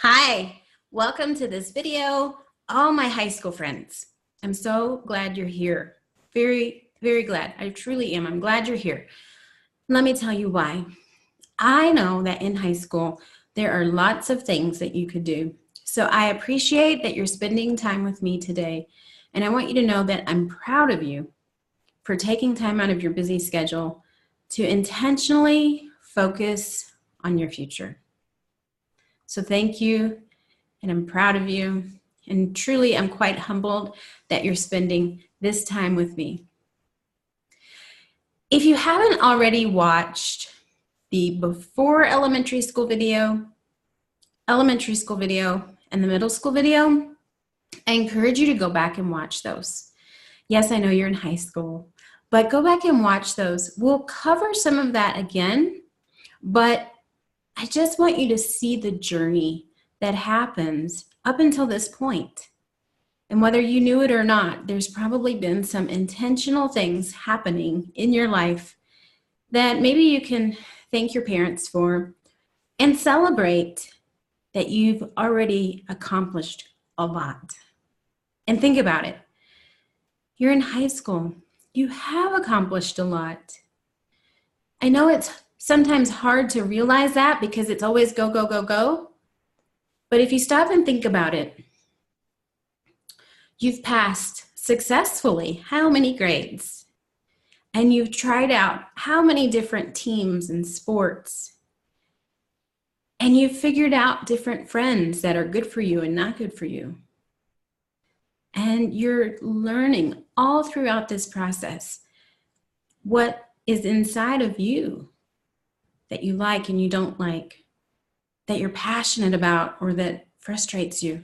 Hi, welcome to this video, all my high school friends. I'm so glad you're here. Very, very glad. I truly am. I'm glad you're here. Let me tell you why. I know that in high school, there are lots of things that you could do. So I appreciate that you're spending time with me today. And I want you to know that I'm proud of you for taking time out of your busy schedule to intentionally focus on your future. So thank you, and I'm proud of you, and truly I'm quite humbled that you're spending this time with me. If you haven't already watched the before elementary school video, and the middle school video, I encourage you to go back and watch those. Yes, I know you're in high school, but go back and watch those. We'll cover some of that again, but I just want you to see the journey that happens up until this point. And whether you knew it or not, there's probably been some intentional things happening in your life that maybe you can thank your parents for and celebrate that you've already accomplished a lot. And think about it. You're in high school. You have accomplished a lot. I know it's sometimes hard to realize that because it's always go, go, go, go. But if you stop and think about it, you've passed successfully how many grades? And you've tried out how many different teams and sports? And you've figured out different friends that are good for you and not good for you. And you're learning all throughout this process what is inside of you that you like and you don't like, that you're passionate about or that frustrates you.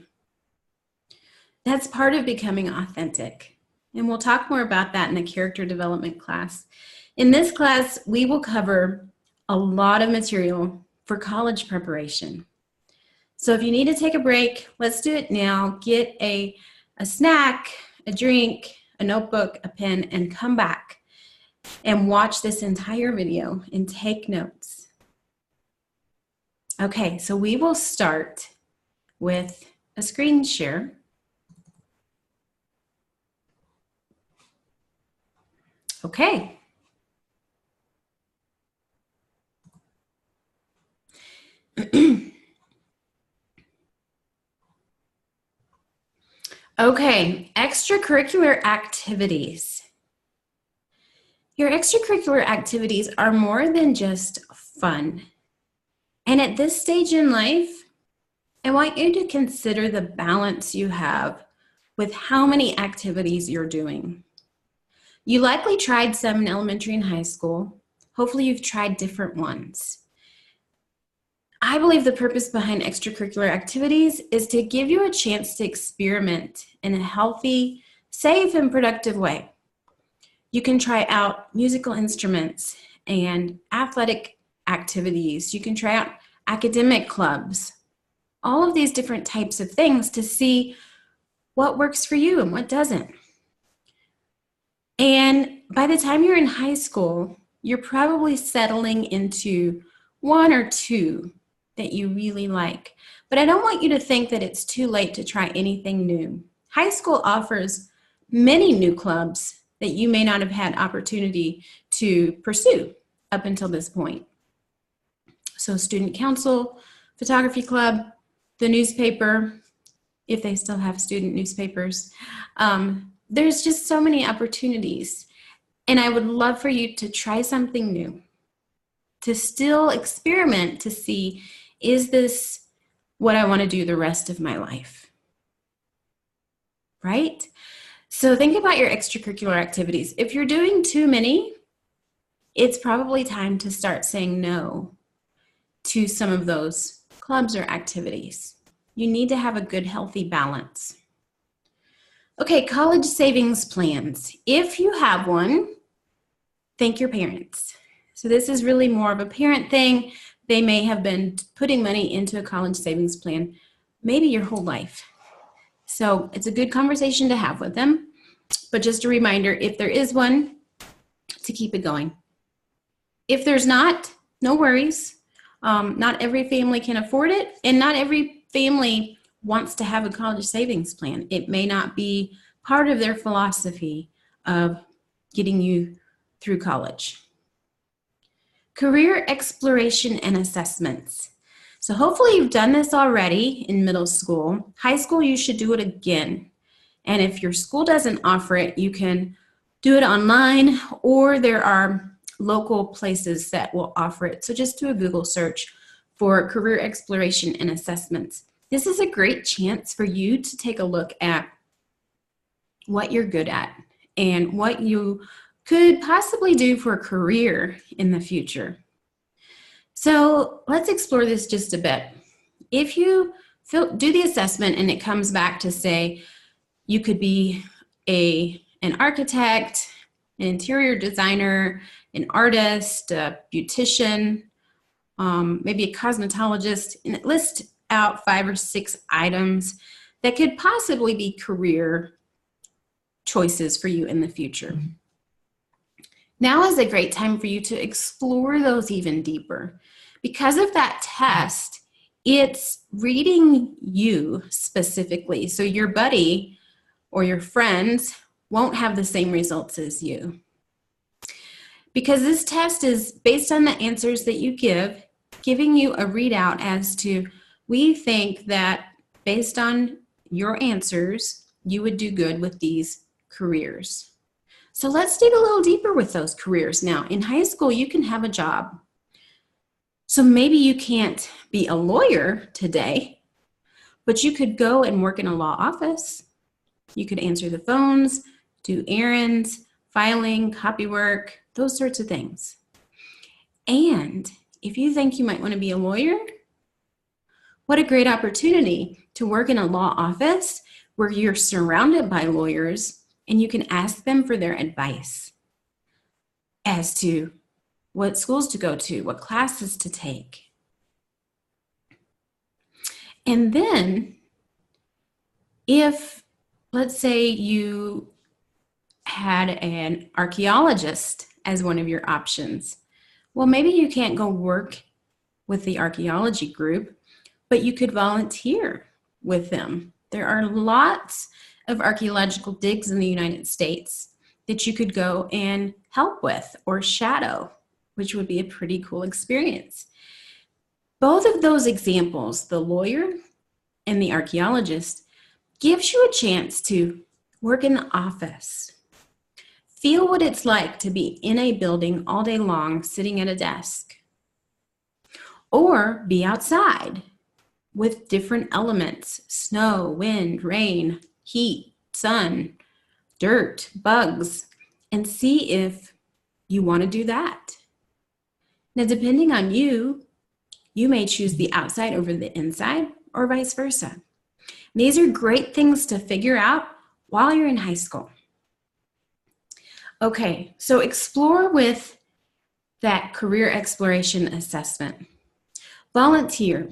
That's part of becoming authentic. And we'll talk more about that in the character development class. In this class, we will cover a lot of material for college preparation. So if you need to take a break, let's do it now. Get a snack, a drink, a notebook, a pen, and come back and watch this entire video and take notes. Okay, so we will start with a screen share. Okay. Okay, extracurricular activities. Your extracurricular activities are more than just fun. And at this stage in life, I want you to consider the balance you have with how many activities you're doing. You likely tried some in elementary and high school. Hopefully you've tried different ones. I believe the purpose behind extracurricular activities is to give you a chance to experiment in a healthy, safe, and productive way. You can try out musical instruments and athletic activities. You can try out academic clubs, all of these different types of things to see what works for you and what doesn't. And by the time you're in high school, you're probably settling into one or two that you really like. But I don't want you to think that it's too late to try anything new. High school offers many new clubs that you may not have had opportunity to pursue up until this point. So student council, photography club, the newspaper, if they still have student newspapers. There's just so many opportunities. And I would love for you to try something new, to still experiment to see, is this what I want to do the rest of my life? Right? So think about your extracurricular activities. If you're doing too many, it's probably time to start saying no to some of those clubs or activities. You need to have a good, healthy balance. Okay, college savings plans. If you have one, thank your parents. So this is really more of a parent thing. They may have been putting money into a college savings plan maybe your whole life. So it's a good conversation to have with them. But just a reminder, if there is one, to keep it going. If there's not, no worries. Not every family can afford it, and not every family wants to have a college savings plan. It may not be part of their philosophy of getting you through college. Career exploration and assessments. So hopefully you've done this already in middle school. High school, you should do it again. And if your school doesn't offer it, you can do it online, or there are local places that will offer it. So just do a Google search for career exploration and assessments. This is a great chance for you to take a look at what you're good at and what you could possibly do for a career in the future. So let's explore this just a bit. If you do the assessment and it comes back to say you could be an architect, an interior designer, an artist, a beautician, maybe a cosmetologist, and it lists out 5 or 6 items that could possibly be career choices for you in the future. Now is a great time for you to explore those even deeper. Because of that test, it's reading you specifically. So your buddy or your friends won't have the same results as you. Because this test is based on the answers that you give, giving you a readout as to, we think that based on your answers, you would do good with these careers. So let's dig a little deeper with those careers. Now, in high school, you can have a job. So maybe you can't be a lawyer today, but you could go and work in a law office. You could answer the phones, do errands, filing, copy work, those sorts of things. And if you think you might want to be a lawyer, what a great opportunity to work in a law office where you're surrounded by lawyers and you can ask them for their advice as to what schools to go to, what classes to take. And then if, let's say you had an archaeologist as one of your options, well, maybe you can't go work with the archaeology group, but you could volunteer with them. There are lots of archaeological digs in the United States that you could go and help with or shadow, which would be a pretty cool experience. Both of those examples, the lawyer and the archaeologist, gives you a chance to work in the office. Feel what it's like to be in a building all day long, sitting at a desk. Or be outside with different elements: snow, wind, rain, heat, sun, dirt, bugs, and see if you want to do that. Now, depending on you, you may choose the outside over the inside or vice versa. These are great things to figure out while you're in high school. Okay, so explore with that career exploration assessment. Volunteer.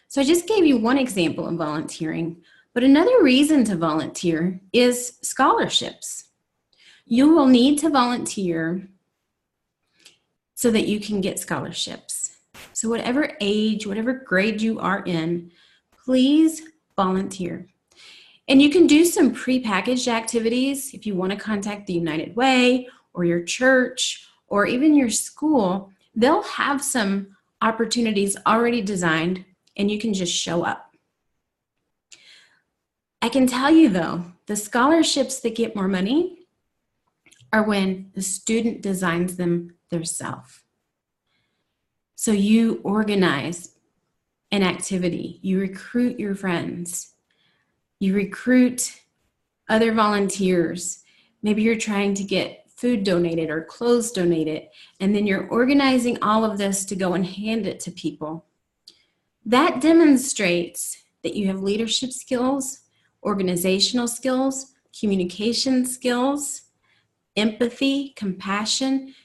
So I just gave you one example of volunteering, but another reason to volunteer is scholarships. You will need to volunteer so that you can get scholarships. So whatever age, whatever grade you are in, please volunteer. And you can do some prepackaged activities if you want to contact the United Way or your church or even your school. They'll have some opportunities already designed and you can just show up. I can tell you though, the scholarships that get more money are when the student designs them themselves. So you organize an activity, you recruit your friends, you recruit other volunteers. Maybe you're trying to get food donated or clothes donated, and then you're organizing all of this to go and hand it to people. That demonstrates that you have leadership skills, organizational skills, communication skills, empathy, compassion,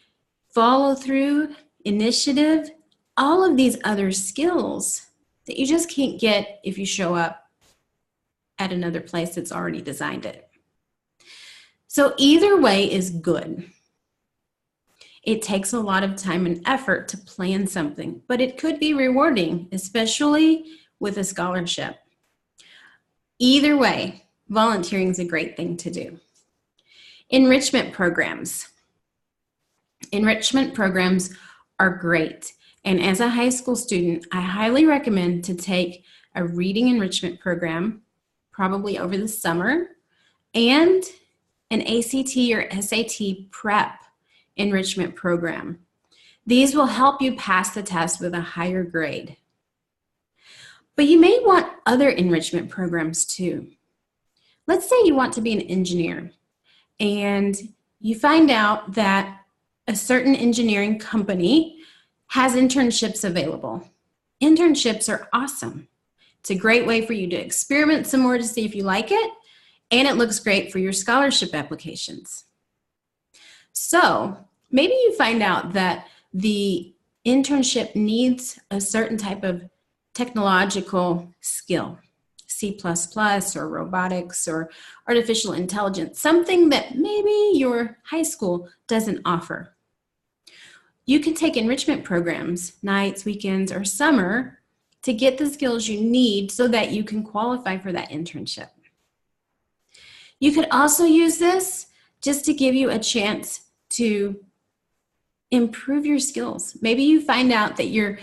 follow through, initiative, all of these other skills that you just can't get if you show up at another place that's already designed it. So either way is good. It takes a lot of time and effort to plan something, but it could be rewarding, especially with a scholarship. Either way, volunteering is a great thing to do. Enrichment programs. Enrichment programs are great. And as a high school student, I highly recommend to take a reading enrichment program, probably over the summer, and an ACT or SAT prep enrichment program. These will help you pass the test with a higher grade. But you may want other enrichment programs too. Let's say you want to be an engineer and you find out that a certain engineering company has internships available. Internships are awesome. It's a great way for you to experiment some more to see if you like it, and it looks great for your scholarship applications. So maybe you find out that the internship needs a certain type of technological skill, C++ or robotics or artificial intelligence, something that maybe your high school doesn't offer. You can take enrichment programs, nights, weekends, or summer to get the skills you need so that you can qualify for that internship. You could also use this just to give you a chance to improve your skills. Maybe you find out that your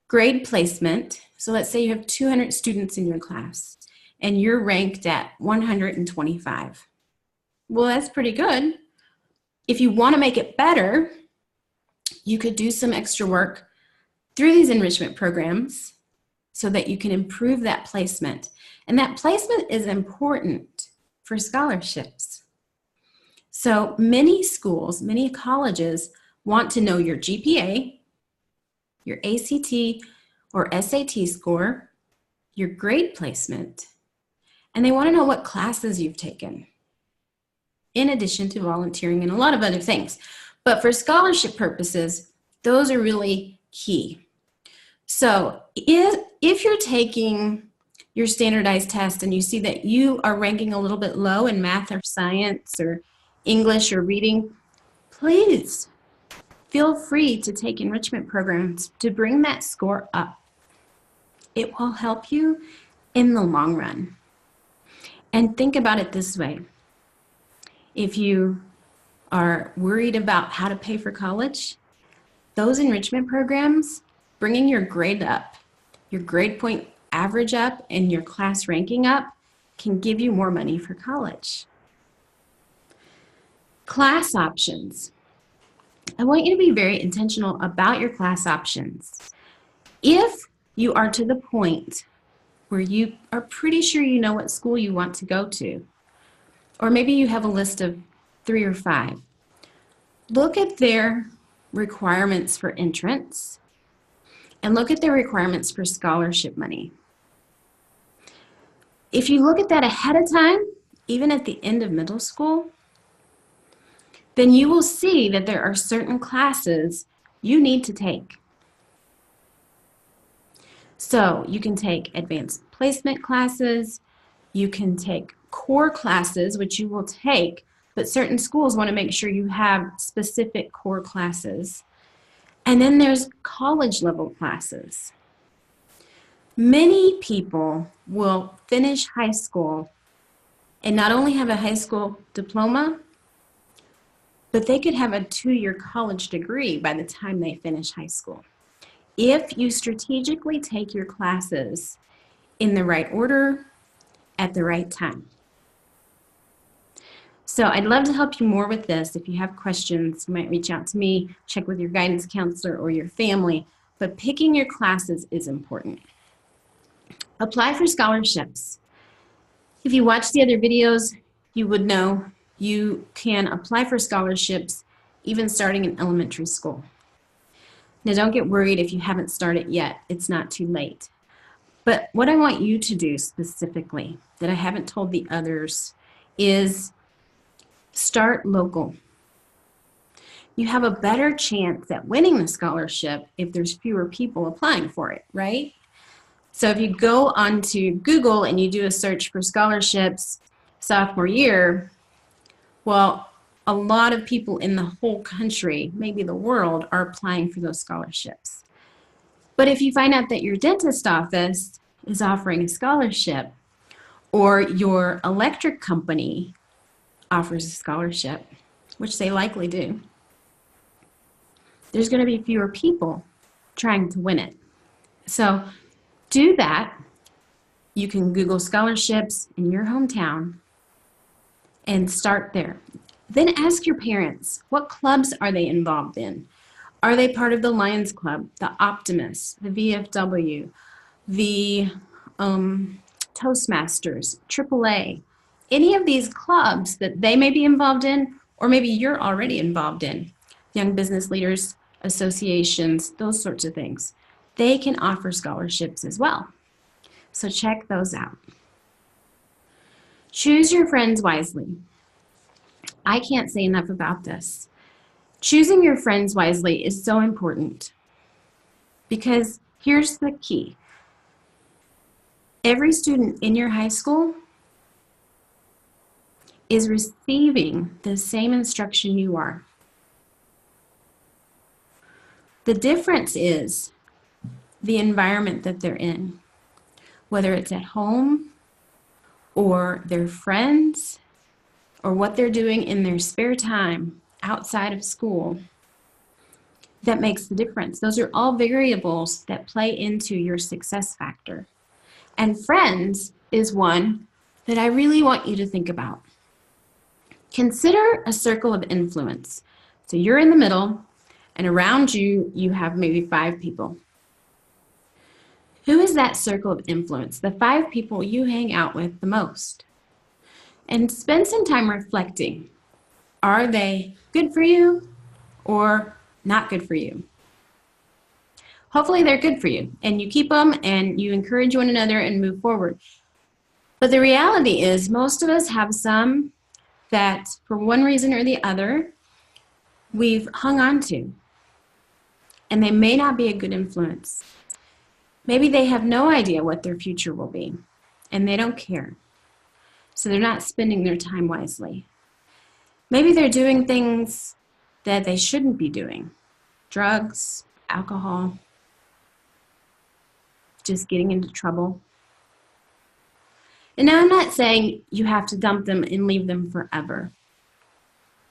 grade placement, so let's say you have 200 students in your class and you're ranked at 125. Well, that's pretty good. If you want to make it better, you could do some extra work through these enrichment programs so that you can improve that placement. And that placement is important for scholarships. So many schools, many colleges want to know your GPA, your ACT or SAT score, your grade placement, and they want to know what classes you've taken, in addition to volunteering and a lot of other things. But for scholarship purposes, those are really key. So if you're taking your standardized test and you see that you are ranking a little bit low in math or science or English or reading, please feel free to take enrichment programs to bring that score up. It will help you in the long run. And think about it this way. If you are worried about how to pay for college, those enrichment programs, bringing your grade up, your grade point average up, and your class ranking up can give you more money for college. Class options. I want you to be very intentional about your class options. If you are to the point where you are pretty sure you know what school you want to go to, or maybe you have a list of 3 or 5, look at their requirements for entrance and look at their requirements for scholarship money. If you look at that ahead of time, even at the end of middle school, then you will see that there are certain classes you need to take. So you can take advanced placement classes, you can take core classes, which you will take, but certain schools want to make sure you have specific core classes. And then there's college level classes. Many people will finish high school and not only have a high school diploma, but they could have a 2-year college degree by the time they finish high school. If you strategically take your classes in the right order at the right time. So I'd love to help you more with this. If you have questions, you might reach out to me, check with your guidance counselor or your family, but picking your classes is important. Apply for scholarships. If you watch the other videos, you would know you can apply for scholarships even starting in elementary school. Now don't get worried if you haven't started yet, it's not too late. But what I want you to do specifically that I haven't told the others is start local. You have a better chance at winning the scholarship if there's fewer people applying for it, right? So if you go onto Google and you do a search for scholarships sophomore year, well, a lot of people in the whole country, maybe the world, are applying for those scholarships. But if you find out that your dentist office is offering a scholarship, or your electric company offers a scholarship, which they likely do, there's going to be fewer people trying to win it. So do that. You can Google scholarships in your hometown and start there. Then ask your parents, what clubs are they involved in? Are they part of the Lions Club, the Optimists, the VFW, the Toastmasters, AAA? Any of these clubs that they may be involved in, or maybe you're already involved in, Young Business Leaders Associations, those sorts of things. They can offer scholarships as well. So check those out. Choose your friends wisely. I can't say enough about this. Choosing your friends wisely is so important because here's the key. Every student in your high school is receiving the same instruction you are. The difference is the environment that they're in, whether it's at home or their friends or what they're doing in their spare time outside of school. That makes the difference. Those are all variables that play into your success factor. And friends is one that I really want you to think about. Consider a circle of influence. So you're in the middle, and around you, you have maybe 5 people. Who is that circle of influence? The 5 people you hang out with the most. And spend some time reflecting. Are they good for you or not good for you? Hopefully they're good for you, and you keep them and you encourage one another and move forward. But the reality is most of us have some that for one reason or the other we've hung on to, and they may not be a good influence. Maybe they have no idea what their future will be, and they don't care. So they're not spending their time wisely. Maybe they're doing things that they shouldn't be doing. Drugs, alcohol, just getting into trouble. And now I'm not saying you have to dump them and leave them forever,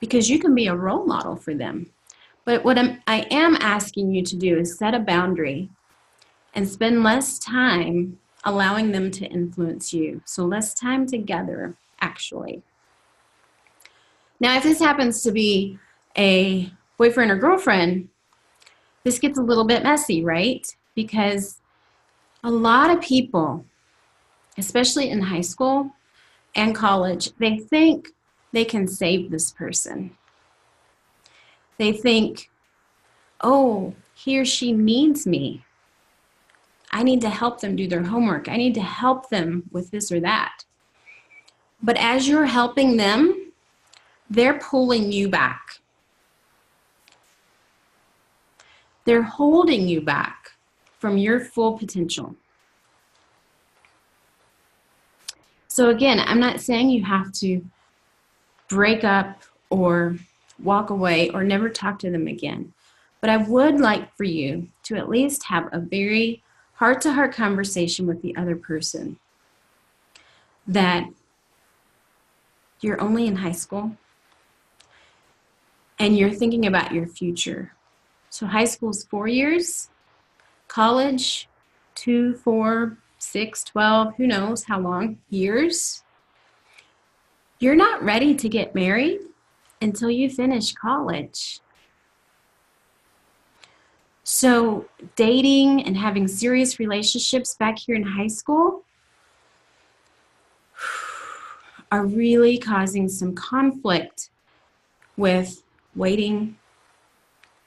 because you can be a role model for them. But what I am asking you to do is set a boundary and spend less time allowing them to influence you. So less time together, actually. Now, if this happens to be a boyfriend or girlfriend, this gets a little bit messy, right? Because a lot of people, especially in high school and college, they think they can save this person. They think, oh, he or she needs me. I need to help them do their homework. I need to help them with this or that. But as you're helping them, they're pulling you back. They're holding you back from your full potential. So again, I'm not saying you have to break up or walk away or never talk to them again. But I would like for you to at least have a very heart-to-heart conversation with the other person that you're only in high school and you're thinking about your future. So high school's 4 years, college, 2, 4, 6, 12, who knows how long, years. You're not ready to get married until you finish college. So dating and having serious relationships back here in high school are really causing some conflict with waiting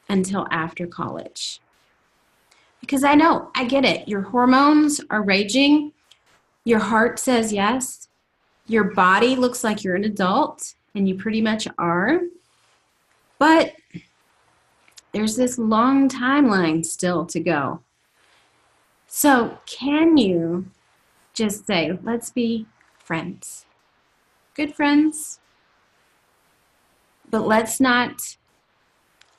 until after college. Because I know, I get it. Your hormones are raging. Your heart says yes. Your body looks like you're an adult, and you pretty much are. But there's this long timeline still to go. So can you just say, let's be friends? Good friends. But let's not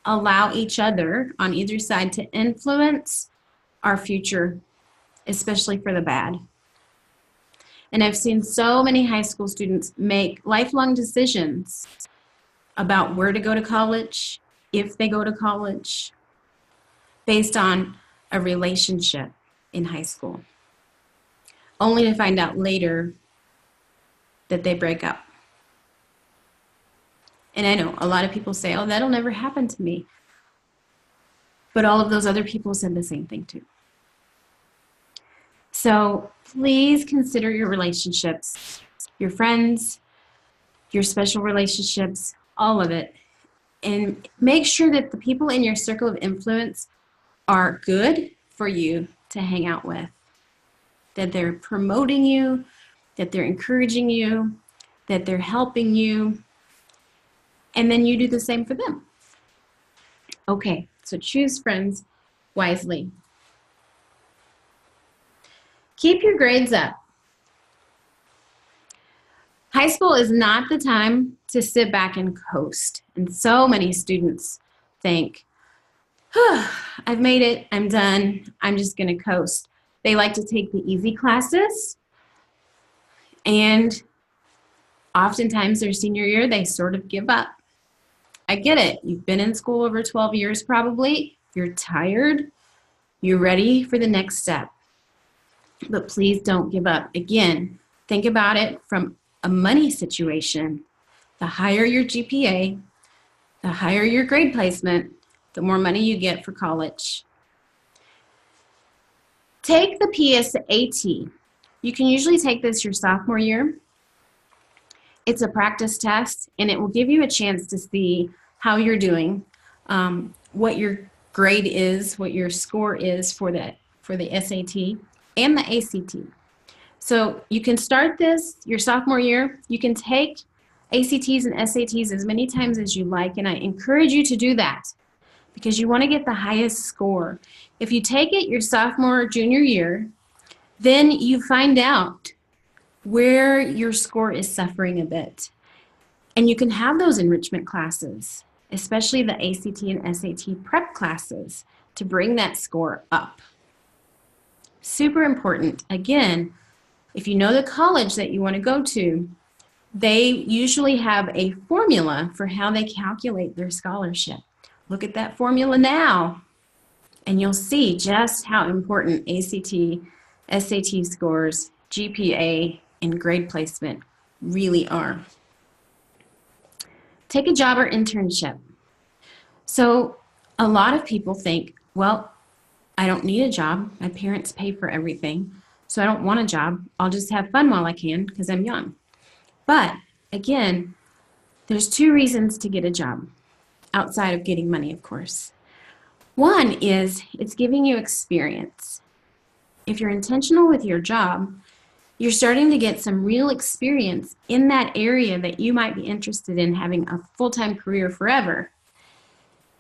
allow each other on either side to influence our future especially for the bad. And I've seen so many high school students make lifelong decisions about where to go to college, if they go to college, based on a relationship in high school, only to find out later that they break up. And I know a lot of people say, oh, that'll never happen to me. But all of those other people said the same thing too. So please consider your relationships, your friends, your special relationships, all of it. And make sure that the people in your circle of influence are good for you to hang out with, that they're promoting you, that they're encouraging you, that they're helping you, and then you do the same for them. Okay, so choose friends wisely. Keep your grades up. High school is not the time to sit back and coast. And so many students think, I've made it, I'm done, I'm just gonna coast. They like to take the easy classes, and oftentimes their senior year, they sort of give up. I get it, you've been in school over 12 years probably, you're tired, you're ready for the next step. But please don't give up. Again, think about it from a money situation. The higher your GPA, the higher your grade placement, the more money you get for college. Take the PSAT. You can usually take this your sophomore year. It's a practice test, and it will give you a chance to see how you're doing, what your grade is, what your score is for the SAT and the ACT. So you can start this your sophomore year. You can take ACTs and SATs as many times as you like, and I encourage you to do that because you want to get the highest score. If you take it your sophomore or junior year, then you find out where your score is suffering a bit. And you can have those enrichment classes, especially the ACT and SAT prep classes, to bring that score up. Super important. Again, if you know the college that you want to go to, they usually have a formula for how they calculate their scholarship. Look at that formula now, and you'll see just how important ACT, SAT scores, GPA, and grade placement really are. Take a job or internship. So a lot of people think, well, I don't need a job. My parents pay for everything, so I don't want a job. I'll just have fun while I can because I'm young. But again, there's two reasons to get a job, outside of getting money, of course. One is it's giving you experience. If you're intentional with your job, you're starting to get some real experience in that area that you might be interested in having a full-time career forever.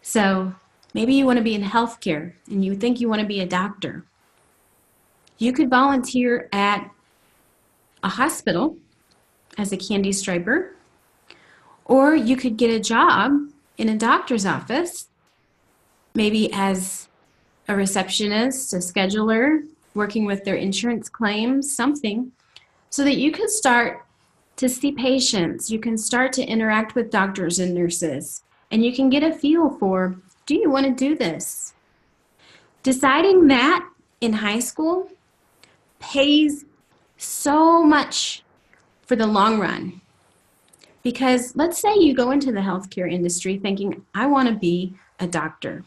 So maybe you want to be in healthcare and you think you want to be a doctor. You could volunteer at a hospital as a candy striper, or you could get a job in a doctor's office, maybe as a receptionist, a scheduler, working with their insurance claims, something, so that you can start to see patients, you can start to interact with doctors and nurses, and you can get a feel for, do you want to do this? Deciding that in high school pays so much for the long run. Because let's say you go into the healthcare industry thinking, I want to be a doctor.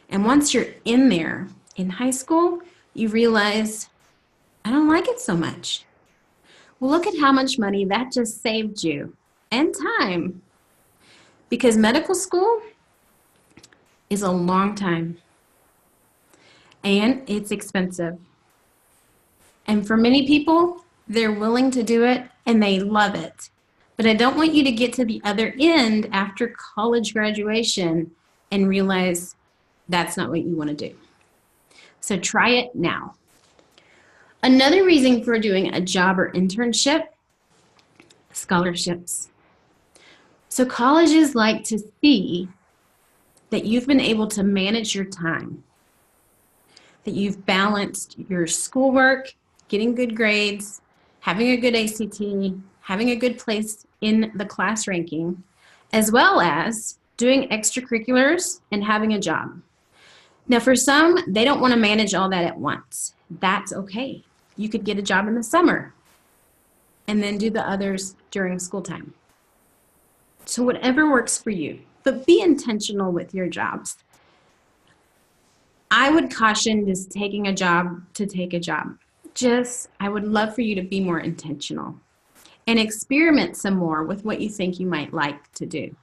And once you're in there in high school, you realize, I don't like it so much. Well, look at how much money that just saved you and time. Because medical school is a long time and it's expensive. And for many people, they're willing to do it and they love it. But I don't want you to get to the other end after college graduation and realize that's not what you want to do. So try it now. Another reason for doing a job or internship, scholarships. So colleges like to see that you've been able to manage your time, that you've balanced your schoolwork, getting good grades, having a good ACT, having a good place in the class ranking, as well as doing extracurriculars and having a job. Now, for some, they don't want to manage all that at once. That's okay. You could get a job in the summer and then do the others during school time. So whatever works for you, but be intentional with your jobs. I would caution just taking a job to take a job. I would love for you to be more intentional and experiment some more with what you think you might like to do.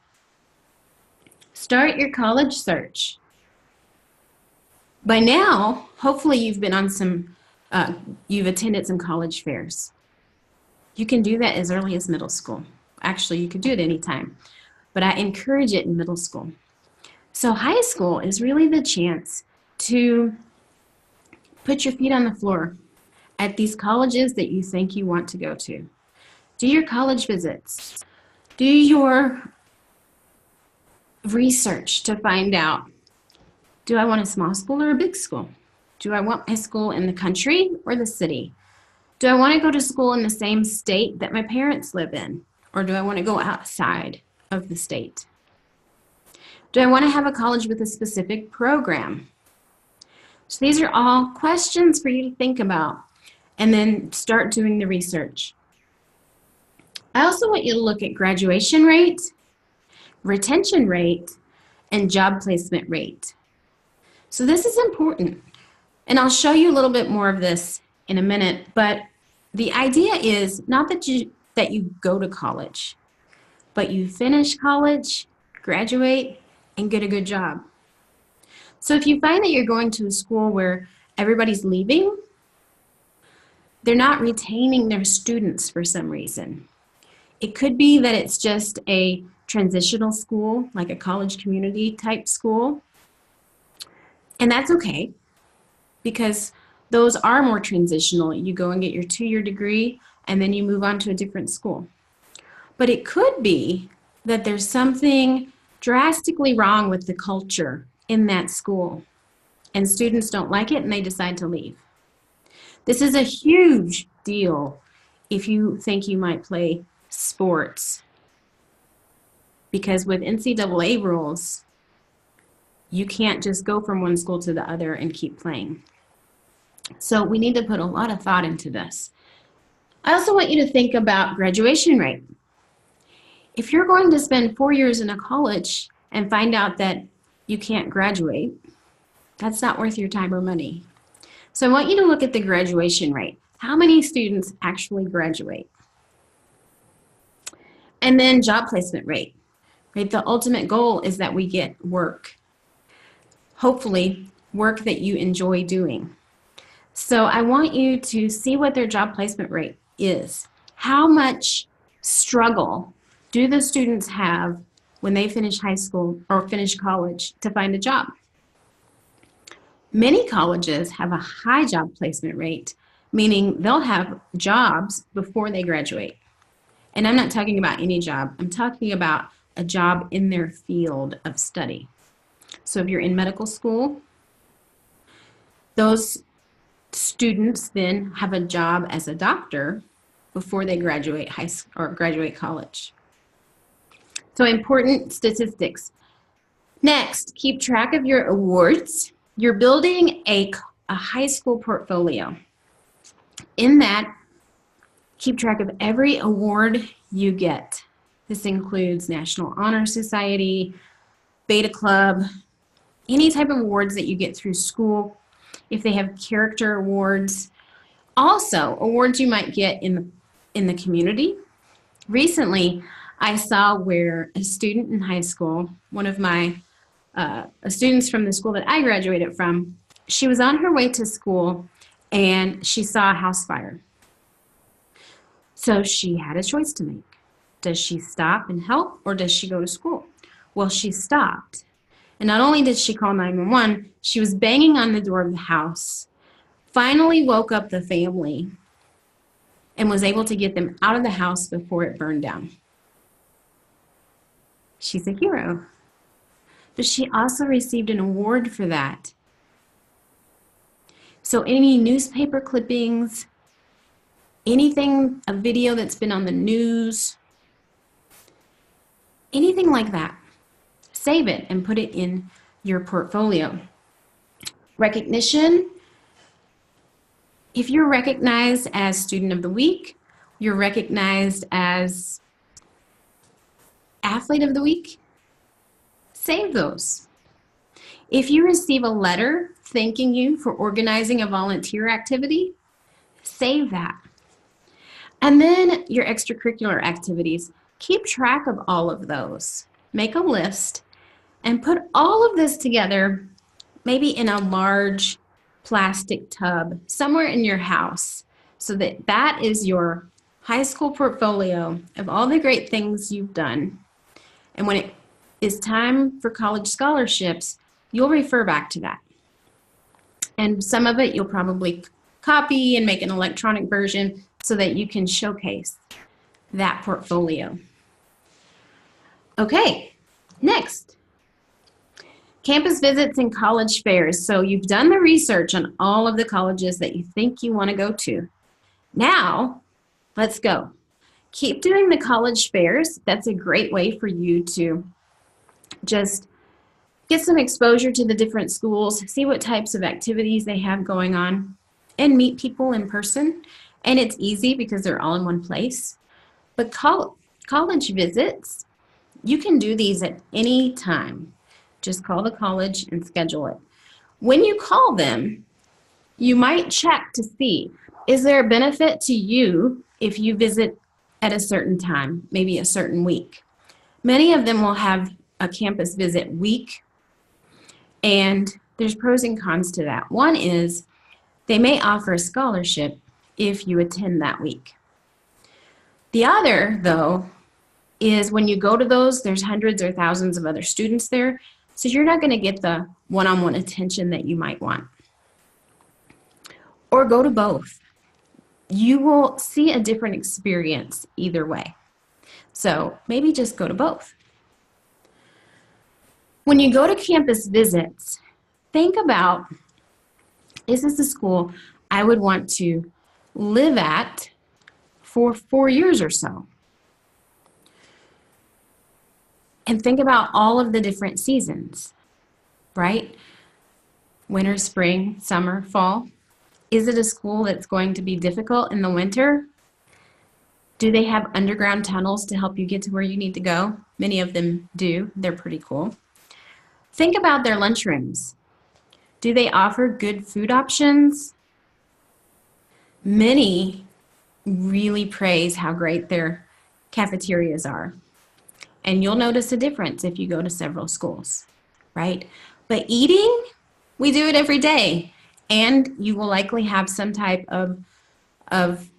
Start your college search. By now, hopefully you've been on you've attended some college fairs. You can do that as early as middle school. Actually, you could do it anytime, but I encourage it in middle school. So high school is really the chance to put your feet on the floor at these colleges that you think you want to go to. Do your college visits. Do your research to find out, do I want a small school or a big school? Do I want my school in the country or the city? Do I want to go to school in the same state that my parents live in? Or do I want to go outside of the state? Do I want to have a college with a specific program? So these are all questions for you to think about and then start doing the research. I also want you to look at graduation rate, retention rate, and job placement rate. So this is important. And I'll show you a little bit more of this in a minute, but the idea is not that you go to college, but you finish college, graduate, and get a good job. So if you find that you're going to a school where everybody's leaving, they're not retaining their students for some reason. It could be that it's just a transitional school, like a college community type school. And that's okay, because those are more transitional. You go and get your 2-year degree, and then you move on to a different school. But it could be that there's something drastically wrong with the culture in that school, and students don't like it and they decide to leave. This is a huge deal if you think you might play sports, because with NCAA rules, you can't just go from one school to the other and keep playing. So we need to put a lot of thought into this. I also want you to think about graduation rate. If you're going to spend 4 years in a college and find out that you can't graduate, that's not worth your time or money. So I want you to look at the graduation rate. How many students actually graduate? And then job placement rate. Right? The ultimate goal is that we get work. Hopefully, work that you enjoy doing. So I want you to see what their job placement rate is. How much struggle do the students have when they finish high school or finish college to find a job? Many colleges have a high job placement rate, meaning they'll have jobs before they graduate. And I'm not talking about any job. I'm talking about a job in their field of study. So if you're in medical school, those students then have a job as a doctor before they graduate high school or graduate college. So important statistics. Next, keep track of your awards. You're building a high school portfolio. In that, keep track of every award you get. This includes National Honor Society, Beta Club, any type of awards that you get through school. If they have character awards, also awards you might get in the community. Recently, I saw where a student in high school, one of my students from the school that I graduated from, she was on her way to school and she saw a house fire. So she had a choice to make. Does she stop and help, or does she go to school? Well, she stopped. And not only did she call 911, she was banging on the door of the house, finally woke up the family, and was able to get them out of the house before it burned down. She's a hero. But she also received an award for that. So any newspaper clippings, anything, a video that's been on the news, anything like that, save it and put it in your portfolio. Recognition, if you're recognized as Student of the Week, you're recognized as Athlete of the Week, save those. If you receive a letter thanking you for organizing a volunteer activity, save that. And then your extracurricular activities, keep track of all of those. Make a list and put all of this together, maybe in a large plastic tub somewhere in your house, so that that is your high school portfolio of all the great things you've done. And when it is time for college scholarships, you'll refer back to that. And some of it you'll probably copy and make an electronic version so that you can showcase that portfolio. Okay, next. Campus visits and college fairs. So you've done the research on all of the colleges that you think you want to go to. Now, let's go. Keep doing the college fairs. That's a great way for you to just get some exposure to the different schools, see what types of activities they have going on, and meet people in person. And it's easy because they're all in one place. But college visits, you can do these at any time. Just call the college and schedule it. When you call them, you might check to see, is there a benefit to you if you visit at a certain time, maybe a certain week? Many of them will have a campus visit week, and there's pros and cons to that. One is they may offer a scholarship if you attend that week. The other, though, is when you go to those, there's hundreds or thousands of other students there, so you're not going to get the one-on-one attention that you might want. Or go to both. You will see a different experience either way. So maybe just go to both. When you go to campus visits, think about, is this a school I would want to live at for 4 years or so? And think about all of the different seasons, right? Winter, spring, summer, fall. Is it a school that's going to be difficult in the winter? Do they have underground tunnels to help you get to where you need to go? Many of them do. They're pretty cool. Think about their lunchrooms. Do they offer good food options? Many really praise how great their cafeterias are. And you'll notice a difference if you go to several schools, right? But eating, we do it every day. And you will likely have some type of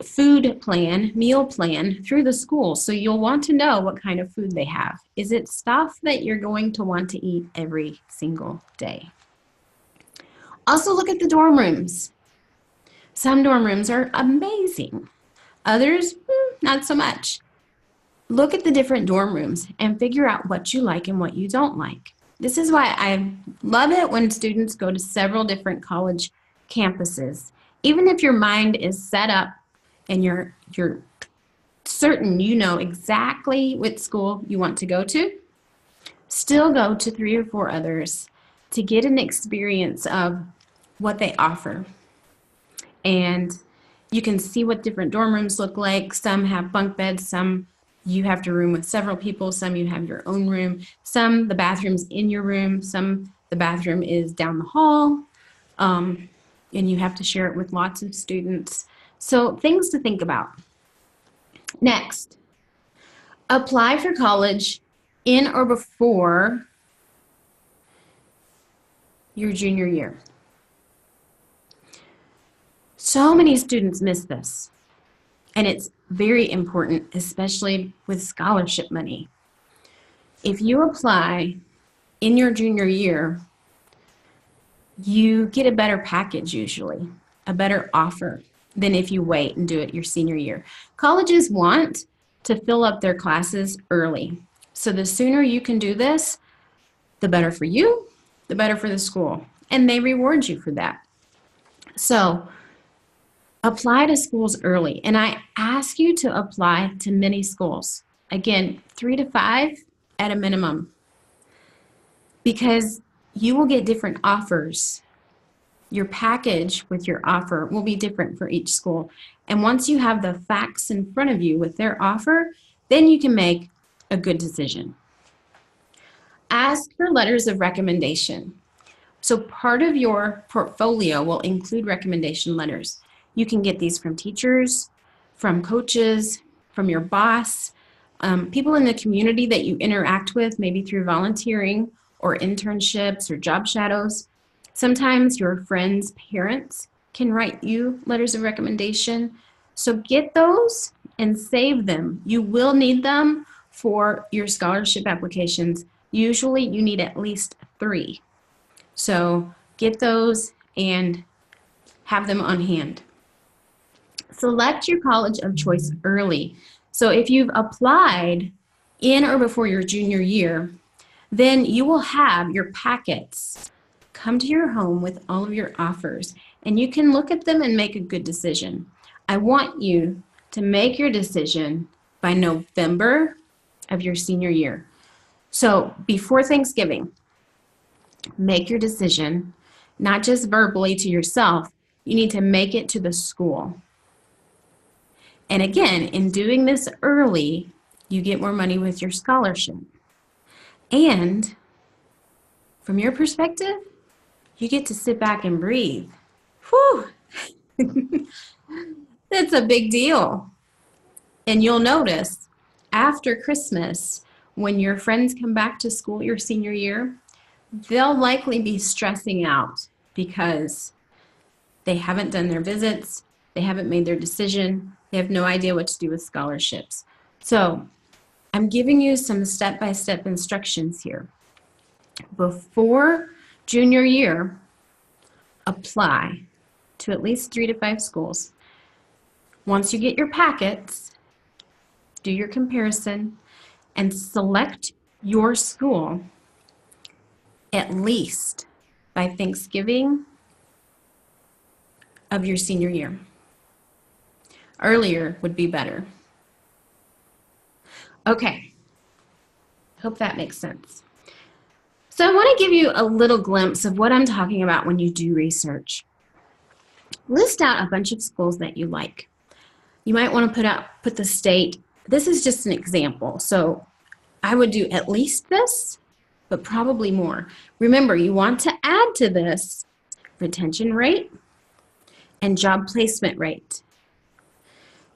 food plan, meal plan through the school. So you'll want to know what kind of food they have. Is it stuff that you're going to want to eat every single day? Also look at the dorm rooms. Some dorm rooms are amazing. Others, not so much. Look at the different dorm rooms and figure out what you like and what you don't like. This is why I love it when students go to several different college campuses. Even if your mind is set up and you're certain you know exactly which school you want to go to, still go to 3 or 4 others to get an experience of what they offer. And you can see what different dorm rooms look like. Some have bunk beds, some you have to room with several people, some you have your own room, some the bathroom's in your room, some the bathroom is down the hall, and you have to share it with lots of students. So things to think about. Next, apply for college in or before your junior year. So many students miss this. And it's very important, especially with scholarship money. If you apply in your junior year, you get a better package usually, a better offer than if you wait and do it your senior year. Colleges want to fill up their classes early. So the sooner you can do this, the better for you, the better for the school. And they reward you for that. So apply to schools early. And I ask you to apply to many schools. Again, 3 to 5 at a minimum, because you will get different offers. Your package with your offer will be different for each school. And once you have the facts in front of you with their offer, then you can make a good decision. Ask for letters of recommendation. So part of your portfolio will include recommendation letters. You can get these from teachers, from coaches, from your boss, people in the community that you interact with, maybe through volunteering or internships or job shadows. Sometimes your friends' parents can write you letters of recommendation. So get those and save them. You will need them for your scholarship applications. Usually you need at least 3. So get those and have them on hand. Select your college of choice early. So if you've applied in or before your junior year, then you will have your packets come to your home with all of your offers, and you can look at them and make a good decision. I want you to make your decision by November of your senior year. So before Thanksgiving, make your decision, not just verbally to yourself. You need to make it to the school. And again, in doing this early, you get more money with your scholarship. And from your perspective, you get to sit back and breathe. Whew! That's a big deal. And you'll notice after Christmas, when your friends come back to school your senior year, they'll likely be stressing out because they haven't done their visits, they haven't made their decision, they have no idea what to do with scholarships. So I'm giving you some step-by-step instructions here. Before junior year, apply to at least 3 to 5 schools. Once you get your packets, do your comparison and select your school at least by Thanksgiving of your senior year. Earlier would be better. Okay, hope that makes sense. So I want to give you a little glimpse of what I'm talking about when you do research. List out a bunch of schools that you like. You might want to put the state. This is just an example. So I would do at least this, but probably more. Remember, you want to add to this retention rate and job placement rate.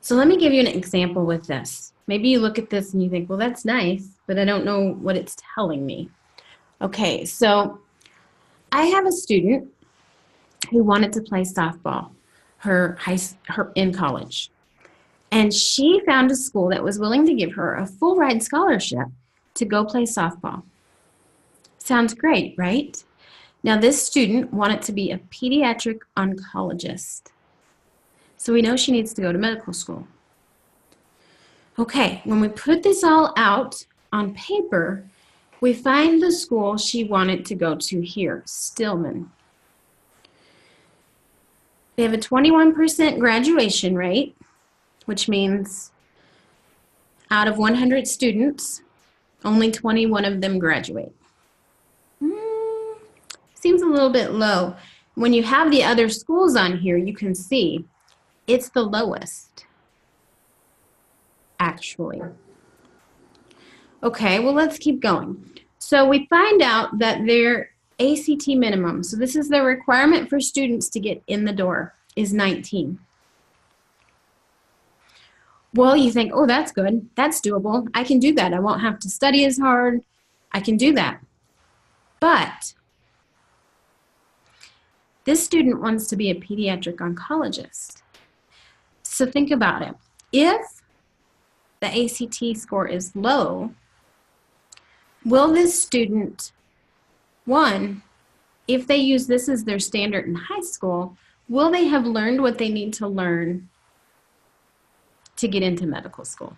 So let me give you an example with this. Maybe you look at this and you think, well, that's nice, but I don't know what it's telling me. Okay, so I have a student who wanted to play softball in college. And she found a school that was willing to give her a full ride scholarship to go play softball. Sounds great, right? Now this student wanted to be a pediatric oncologist. So we know she needs to go to medical school. Okay, when we put this all out on paper, we find the school she wanted to go to here, Stillman. They have a 21% graduation rate, which means out of 100 students, only 21 of them graduate. Seems a little bit low. When you have the other schools on here, you can see it's the lowest, actually. Okay, well, let's keep going. So we find out that their ACT minimum, so this is the requirement for students to get in the door, is 19. Well, you think, oh, that's good. That's doable. I can do that. I won't have to study as hard. I can do that. But this student wants to be a pediatric oncologist. So think about it. If the ACT score is low, will this student, one, if they use this as their standard in high school, will they have learned what they need to learn to get into medical school?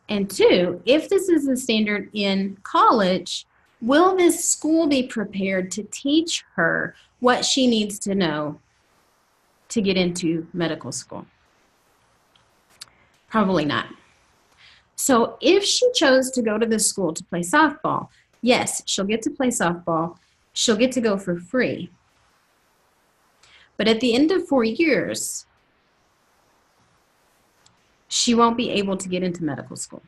And two, if this is the standard in college, Will this school be prepared to teach her what she needs to know to get into medical school? Probably not. So if she chose to go to this school to play softball, yes, she'll get to play softball. She'll get to go for free. But at the end of 4 years, she won't be able to get into medical school.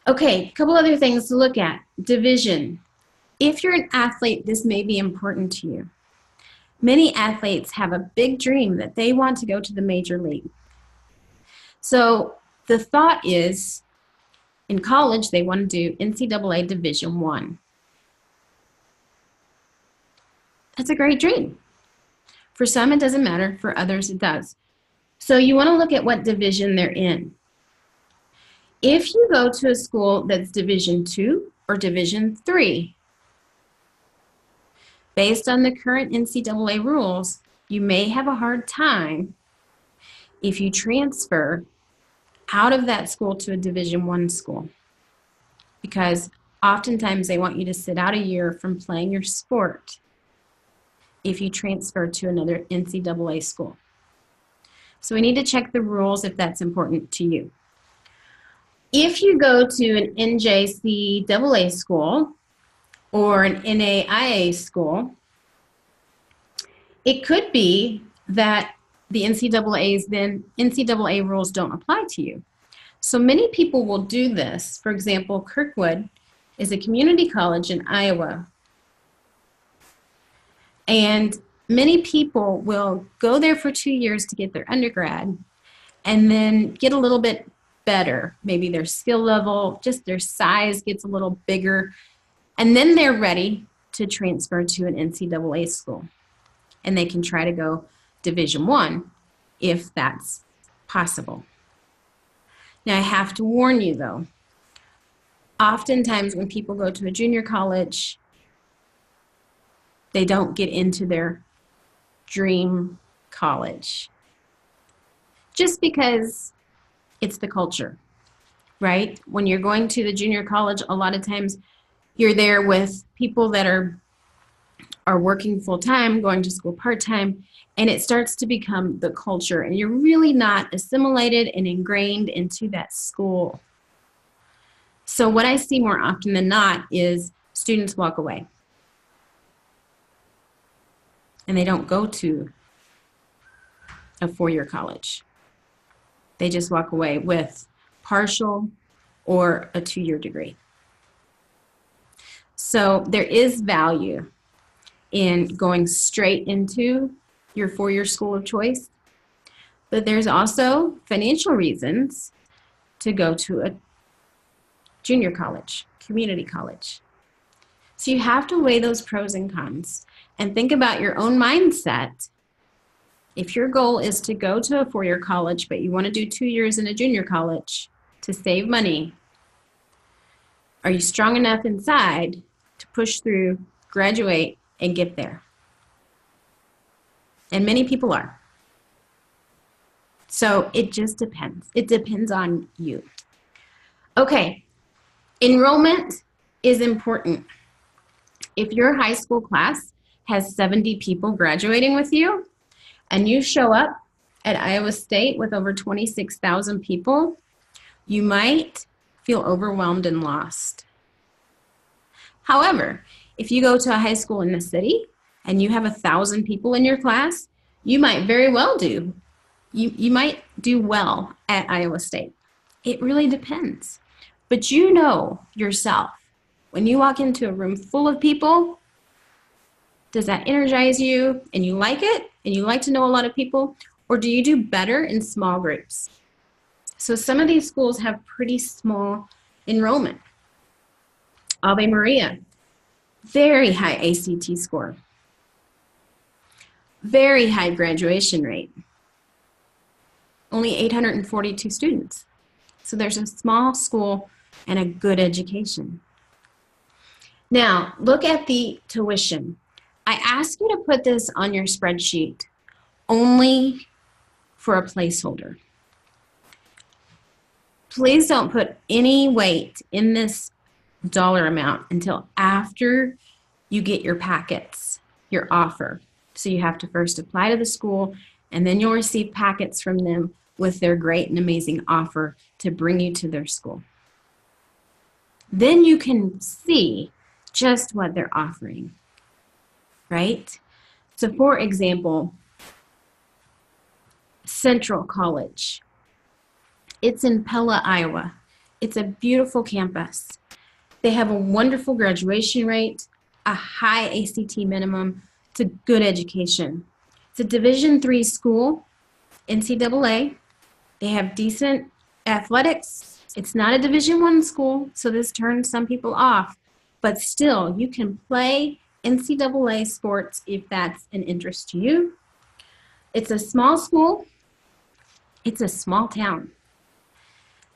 Okay, a couple other things to look at. Division. If you're an athlete, this may be important to you. Many athletes have a big dream that they want to go to the major league. So the thought is, in college, they want to do NCAA Division I. That's a great dream. For some, it doesn't matter. For others, it does. So you want to look at what division they're in. If you go to a school that's Division II or Division III, based on the current NCAA rules, you may have a hard time if you transfer out of that school to a Division I school, because oftentimes they want you to sit out a year from playing your sport if you transfer to another NCAA school. So we need to check the rules if that's important to you. If you go to an NJCAA school or an NAIA school, it could be that the NCAA rules don't apply to you. So many people will do this. For example, Kirkwood is a community college in Iowa. And many people will go there for 2 years to get their undergrad and then get a little bit better. Maybe their skill level, just their size gets a little bigger. And then they're ready to transfer to an NCAA school. And they can try to go Division I if that's possible. Now, I have to warn you, though. Oftentimes when people go to a junior college, they don't get into their dream college just because it's the culture, right? When you're going to the junior college, a lot of times you're there with people that are working full-time, going to school part-time, and it starts to become the culture, and you're really not assimilated and ingrained into that school. So what I see more often than not is students walk away, and they don't go to a 4-year college. They just walk away with partial or a 2-year degree. So there is value in going straight into your 4-year school of choice, but there's also financial reasons to go to a junior college, community college. So you have to weigh those pros and cons and think about your own mindset. If your goal is to go to a 4-year college, but you want to do 2 years in a junior college to save money, are you strong enough inside to push through, graduate, and get there? And many people are. So it just depends. It depends on you. Okay, enrollment is important. If your high school class has 70 people graduating with you, and you show up at Iowa State with over 26,000 people, you might feel overwhelmed and lost. However, if you go to a high school in the city and you have 1,000 people in your class, you might very well do. You might do well at Iowa State. It really depends. But you know yourself, when you walk into a room full of people, does that energize you and you like it and you like to know a lot of people, or do you do better in small groups? So some of these schools have pretty small enrollment. Ave Maria, very high ACT score, very high graduation rate, only 842 students. So there's a small school and a good education. Now, look at the tuition. I ask you to put this on your spreadsheet only for a placeholder. please don't put any weight in this dollar amount until after you get your packets, your offer. So you have to first apply to the school, and then you'll receive packets from them with their great and amazing offer to bring you to their school. Then you can see just what they're offering, right? So for example, Central College. It's in Pella, Iowa. It's a beautiful campus. They have a wonderful graduation rate, a high ACT minimum. It's a good education. It's a Division III school, NCAA. They have decent athletics. It's not a Division I school, so this turns some people off. But still, you can play NCAA sports if that's an interest to you. It's a small school. It's a small town.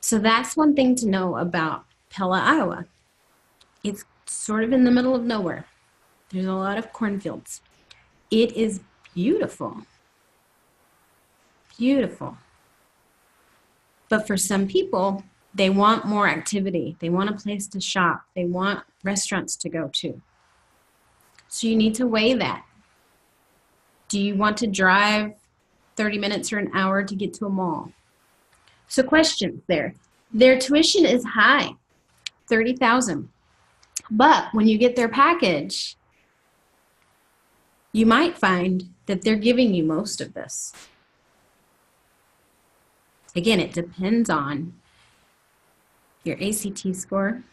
So that's one thing to know about Pella, Iowa. It's sort of in the middle of nowhere. There's a lot of cornfields. It is beautiful. Beautiful. But for some people, they want more activity. They want a place to shop. They want restaurants to go to. So you need to weigh that. Do you want to drive 30 minutes or an hour to get to a mall? So questions there. Their tuition is high, $30,000. But when you get their package, you might find that they're giving you most of this. Again, it depends on your ACT score,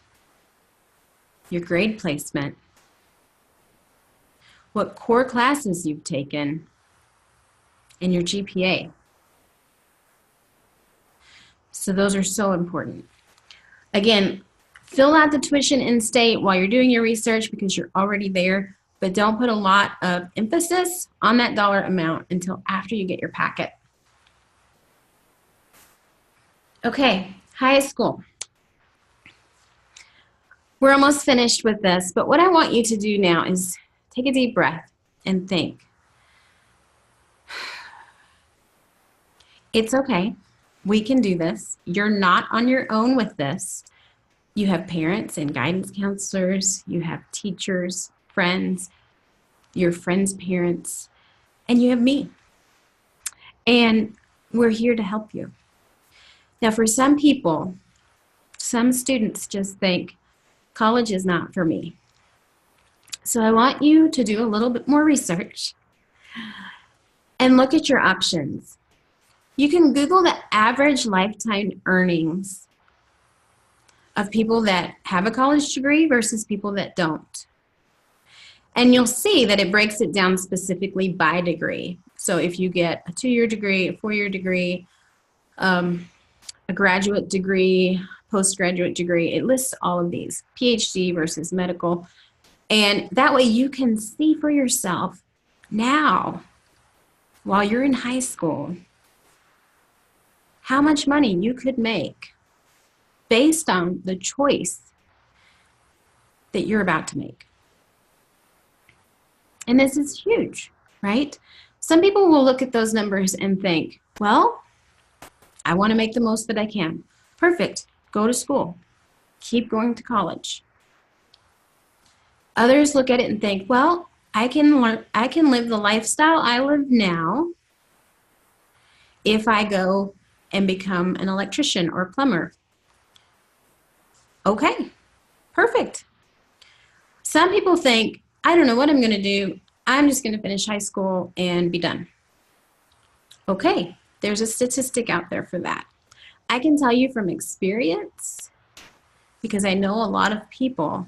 your grade placement, what core classes you've taken, and your GPA. So those are so important. Again, fill out the tuition in-state while you're doing your research because you're already there, but don't put a lot of emphasis on that dollar amount until after you get your packet. Okay, high school. We're almost finished with this, but what I want you to do now is take a deep breath and think. It's okay. We can do this. You're not on your own with this. You have parents and guidance counselors. You have teachers, friends, your friends' parents, and you have me. And we're here to help you. Now, for some people, some students just think, college is not for me. So I want you to do a little bit more research and look at your options. You can Google the average lifetime earnings of people that have a college degree versus people that don't. And you'll see that it breaks it down specifically by degree. So if you get a 2-year degree, a 4-year degree, a graduate degree, postgraduate degree, it lists all of these, PhD versus medical. And that way you can see for yourself now, while you're in high school, how much money you could make based on the choice that you're about to make. And this is huge, right? Some people will look at those numbers and think, well, I want to make the most that I can. Perfect. Go to school. Keep going to college. Others look at it and think, well, I can live the lifestyle I live now if I go and become an electrician or plumber. Okay, perfect. Some people think, I don't know what I'm going to do. I'm just going to finish high school and be done. Okay, there's a statistic out there for that. I can tell you from experience, because I know a lot of people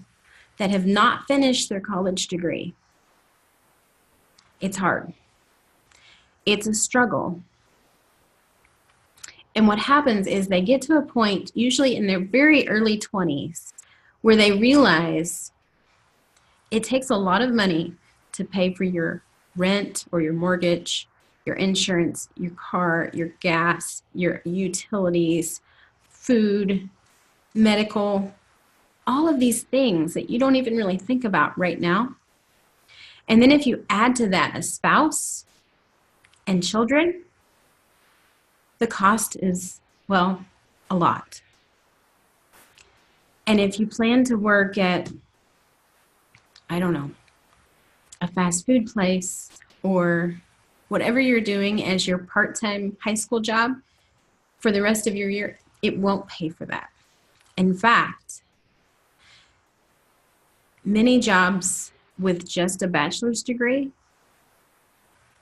that have not finished their college degree. It's hard. It's a struggle. And what happens is they get to a point, usually in their very early 20s, where they realize it takes a lot of money to pay for your rent or your mortgage, your insurance, your car, your gas, your utilities, food, medical, all of these things that you don't even really think about right now. And then if you add to that a spouse and children, the cost is, well, a lot. And if you plan to work at, I don't know, a fast food place or whatever you're doing as your part-time high school job for the rest of your year, it won't pay for that. In fact, many jobs with just a bachelor's degree,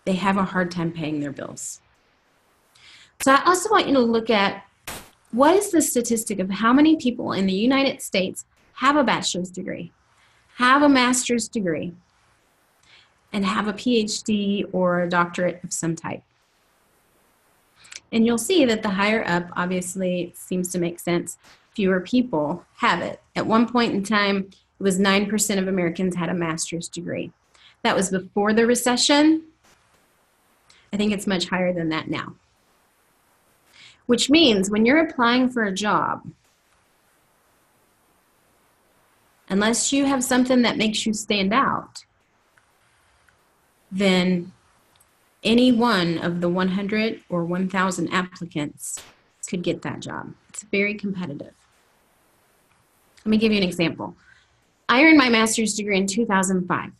they have a hard time paying their bills. So I also want you to look at what is the statistic of how many people in the United States have a bachelor's degree, have a master's degree, and have a PhD or a doctorate of some type. And you'll see that the higher up, obviously, it seems to make sense, fewer people have it. At one point in time, it was 9% of Americans had a master's degree. That was before the recession. I think it's much higher than that now. Which means when you're applying for a job, unless you have something that makes you stand out, then any one of the 100 or 1,000 applicants could get that job. It's very competitive. Let me give you an example. I earned my master's degree in 2005.